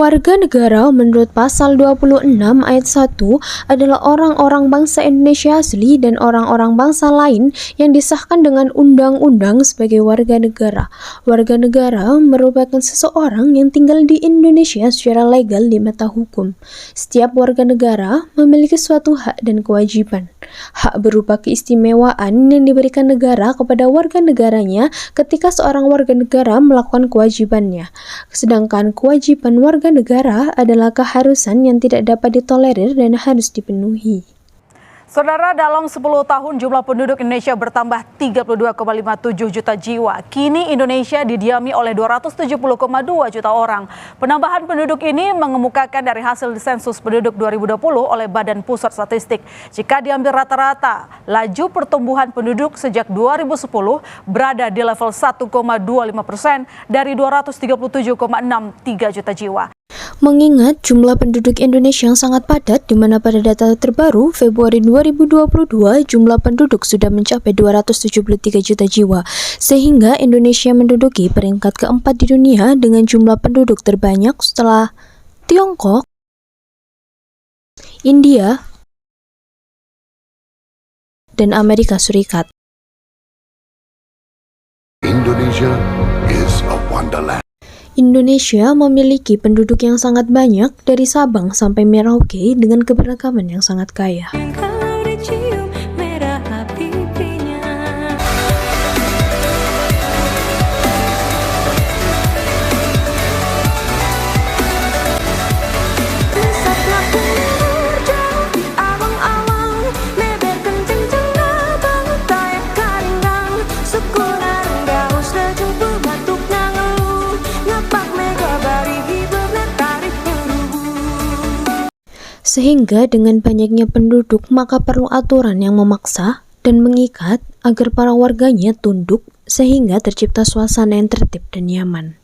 Warga negara menurut pasal 26 ayat 1 adalah orang-orang bangsa Indonesia asli dan orang-orang bangsa lain yang disahkan dengan undang-undang sebagai warga negara. Warga negara merupakan seseorang yang tinggal di Indonesia secara legal di mata hukum. Setiap warga negara memiliki suatu hak dan kewajiban. Hak berupa keistimewaan yang diberikan negara kepada warga negaranya ketika seorang warga negara melakukan kewajibannya. Sedangkan kewajiban warga negara adalah keharusan yang tidak dapat ditolerir dan harus dipenuhi. Saudara, dalam 10 tahun jumlah penduduk Indonesia bertambah 32,57 juta jiwa. Kini Indonesia didiami oleh 270,2 juta orang. Penambahan penduduk ini mengemukakan dari hasil sensus penduduk 2020 oleh Badan Pusat Statistik. Jika diambil rata-rata, laju pertumbuhan penduduk sejak 2010 berada di level 1,25% dari 237,63 juta jiwa. Mengingat jumlah penduduk Indonesia yang sangat padat, di mana pada data terbaru Februari 2022 jumlah penduduk sudah mencapai 273 juta jiwa, sehingga Indonesia menduduki peringkat keempat di dunia dengan jumlah penduduk terbanyak setelah Tiongkok, India, dan Amerika Serikat. Indonesia is a wonderland. Indonesia memiliki penduduk yang sangat banyak dari Sabang sampai Merauke dengan keberagaman yang sangat kaya. Sehingga dengan banyaknya penduduk maka perlu aturan yang memaksa dan mengikat agar para warganya tunduk sehingga tercipta suasana yang tertib dan nyaman.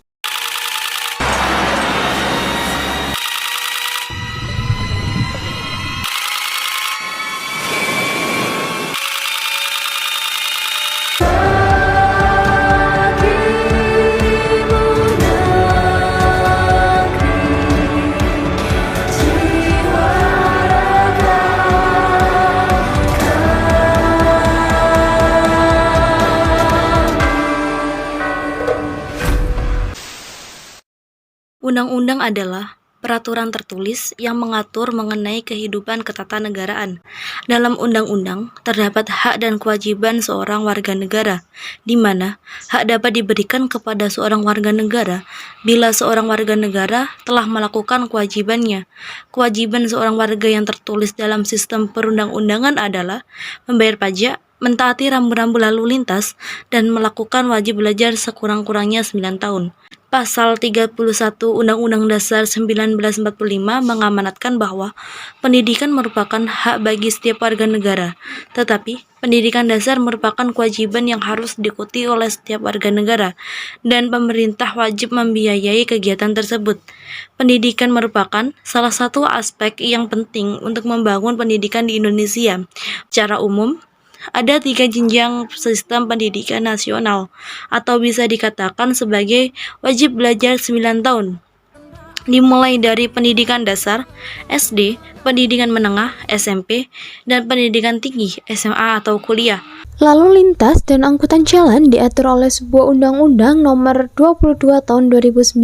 Undang-undang adalah peraturan tertulis yang mengatur mengenai kehidupan ketatanegaraan. Dalam undang-undang terdapat hak dan kewajiban seorang warga negara, di mana hak dapat diberikan kepada seorang warga negara bila seorang warga negara telah melakukan kewajibannya. Kewajiban seorang warga yang tertulis dalam sistem perundang-undangan adalah membayar pajak, mentaati rambu-rambu lalu lintas, dan melakukan wajib belajar sekurang-kurangnya 9 tahun. Pasal 31 Undang-Undang Dasar 1945 mengamanatkan bahwa pendidikan merupakan hak bagi setiap warga negara, tetapi pendidikan dasar merupakan kewajiban yang harus diikuti oleh setiap warga negara, dan pemerintah wajib membiayai kegiatan tersebut. Pendidikan merupakan salah satu aspek yang penting untuk membangun pendidikan di Indonesia. Secara umum, ada 3 jenjang sistem pendidikan nasional, atau bisa dikatakan sebagai wajib belajar 9 tahun. Dimulai dari pendidikan dasar, SD, pendidikan menengah, SMP, dan pendidikan tinggi, SMA atau kuliah. Lalu lintas dan angkutan jalan diatur oleh sebuah undang-undang nomor 22 tahun 2009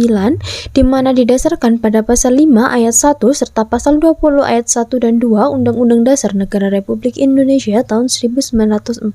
di mana didasarkan pada pasal 5 ayat 1 serta pasal 20 ayat 1 dan 2 Undang-Undang Dasar Negara Republik Indonesia tahun 1945,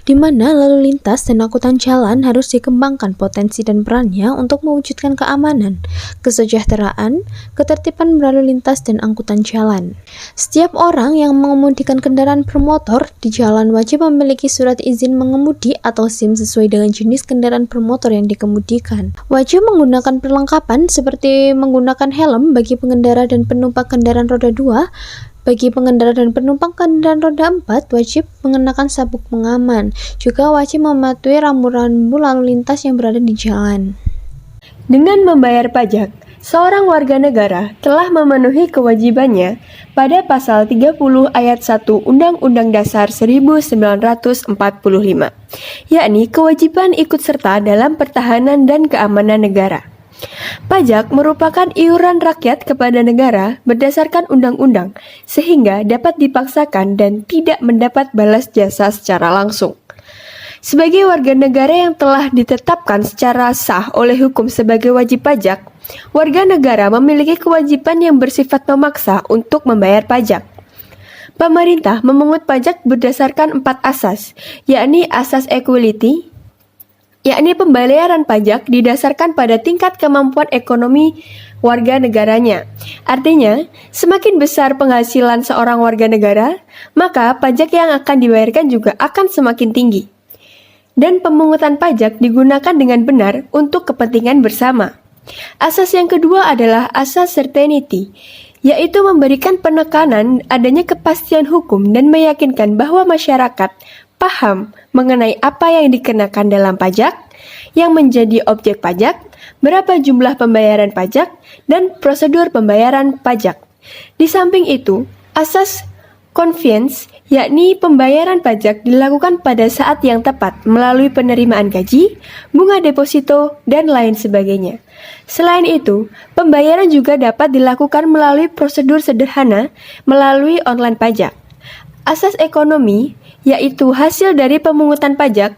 di mana lalu lintas dan angkutan jalan harus dikembangkan potensi dan perannya untuk mewujudkan keamanan, kesejahteraan, ketertiban berlalu lintas dan angkutan jalan. Setiap orang yang mengemudikan kendaraan bermotor di jalan wajib memiliki surat izin mengemudi atau SIM sesuai dengan jenis kendaraan bermotor yang dikemudikan. Wajib menggunakan perlengkapan seperti menggunakan helm bagi pengendara dan penumpang kendaraan roda 2. Bagi pengendara dan penumpang kendaraan roda 4 wajib mengenakan sabuk pengaman. Juga wajib mematuhi rambu-rambu lalu lintas yang berada di jalan. Dengan membayar pajak, seorang warga negara telah memenuhi kewajibannya pada pasal 30 ayat 1 Undang-Undang Dasar 1945, yakni kewajiban ikut serta dalam pertahanan dan keamanan negara. Pajak merupakan iuran rakyat kepada negara berdasarkan undang-undang, sehingga dapat dipaksakan dan tidak mendapat balas jasa secara langsung. Sebagai warga negara yang telah ditetapkan secara sah oleh hukum sebagai wajib pajak, warga negara memiliki kewajiban yang bersifat memaksa untuk membayar pajak. Pemerintah memungut pajak berdasarkan 4 asas, yakni asas equality, yakni pembayaran pajak didasarkan pada tingkat kemampuan ekonomi warga negaranya. Artinya, semakin besar penghasilan seorang warga negara, maka pajak yang akan dibayarkan juga akan semakin tinggi. Dan pemungutan pajak digunakan dengan benar untuk kepentingan bersama. Asas yang kedua adalah asas certainty, yaitu memberikan penekanan adanya kepastian hukum dan meyakinkan bahwa masyarakat paham mengenai apa yang dikenakan dalam pajak, yang menjadi objek pajak, berapa jumlah pembayaran pajak, dan prosedur pembayaran pajak. Di samping itu, asas convenience, yakni pembayaran pajak dilakukan pada saat yang tepat melalui penerimaan gaji, bunga deposito, dan lain sebagainya. Selain itu, pembayaran juga dapat dilakukan melalui prosedur sederhana melalui online pajak. Asas ekonomi, yaitu hasil dari pemungutan pajak,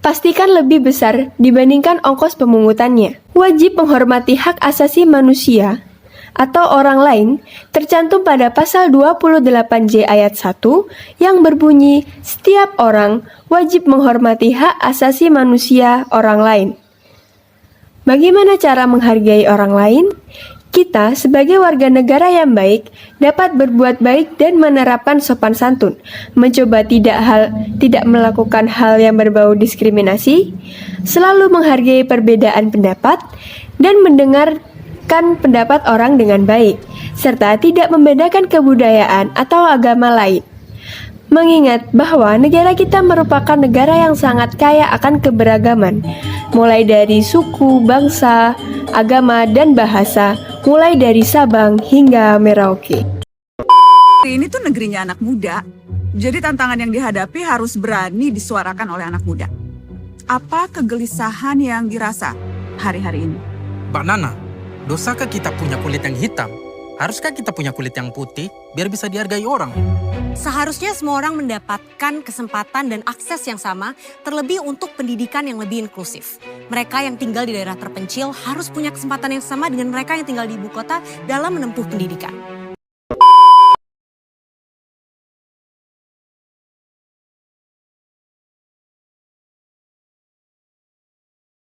pastikan lebih besar dibandingkan ongkos pemungutannya. Wajib menghormati hak asasi manusia atau orang lain tercantum pada pasal 28J ayat 1 yang berbunyi setiap orang wajib menghormati hak asasi manusia orang lain. Bagaimana cara menghargai orang lain? Kita sebagai warga negara yang baik dapat berbuat baik dan menerapkan sopan santun, mencoba tidak melakukan hal yang berbau diskriminasi, selalu menghargai perbedaan pendapat, dan mendengarkan pendapat orang dengan baik, serta tidak membedakan kebudayaan atau agama lain. Mengingat bahwa negara kita merupakan negara yang sangat kaya akan keberagaman, mulai dari suku, bangsa, agama, dan bahasa, mulai dari Sabang hingga Merauke. Ini tuh negerinya anak muda, jadi tantangan yang dihadapi harus berani disuarakan oleh anak muda. Apa kegelisahan yang dirasa hari-hari ini? Mbak Nana, dosakah kita punya kulit yang hitam? Haruskah kita punya kulit yang putih biar bisa dihargai orang? Seharusnya semua orang mendapatkan kesempatan dan akses yang sama, terlebih untuk pendidikan yang lebih inklusif. Mereka yang tinggal di daerah terpencil harus punya kesempatan yang sama dengan mereka yang tinggal di ibu kota dalam menempuh pendidikan.